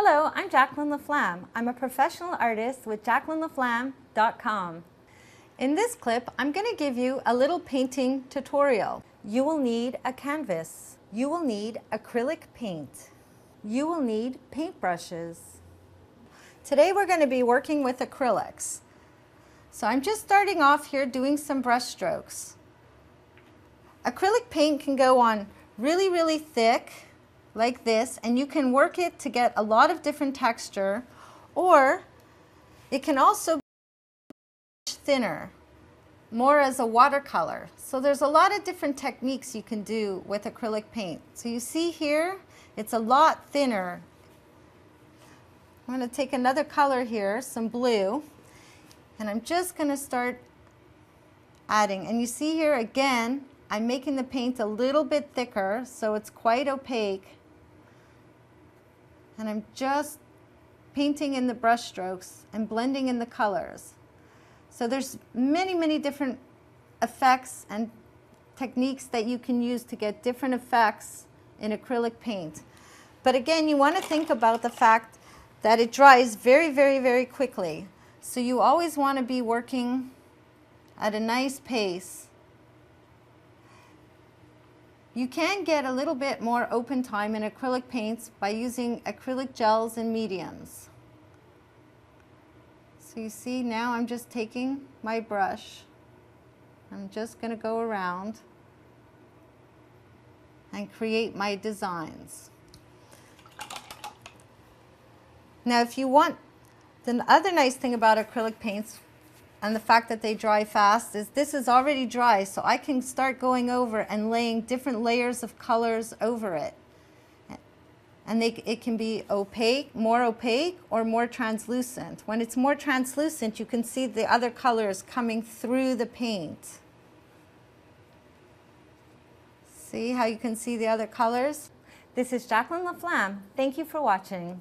Hello, I'm Jacqueline LaFlamme. I'm a professional artist with JacquelineLaFlamme.com. In this clip, I'm going to give you a little painting tutorial. You will need a canvas. You will need acrylic paint. You will need paintbrushes. Today we're going to be working with acrylics. So I'm just starting off here doing some brush strokes. Acrylic paint can go on really thick, like this, and you can work it to get a lot of different texture, or it can also be thinner, more as a watercolor. So there's a lot of different techniques you can do with acrylic paint. So you see here, it's a lot thinner. I'm going to take another color here, some blue, and I'm just going to start adding. And you see here again, I'm making the paint a little bit thicker, so it's quite opaque. And I'm just painting in the brush strokes and blending in the colors. So there's many different effects and techniques that you can use to get different effects in acrylic paint. But again, you want to think about the fact that it dries very quickly. So you always want to be working at a nice pace. You can get a little bit more open time in acrylic paints by using acrylic gels and mediums. So you see now I'm just taking my brush. I'm just going to go around and create my designs. Now if you want, the other nice thing about acrylic paints and the fact that they dry fast is this is already dry, so I can start going over and laying different layers of colors over it. And it can be opaque, or more translucent. When it's more translucent, you can see the other colors coming through the paint. See how you can see the other colors? This is Jacqueline LaFlamme. Thank you for watching.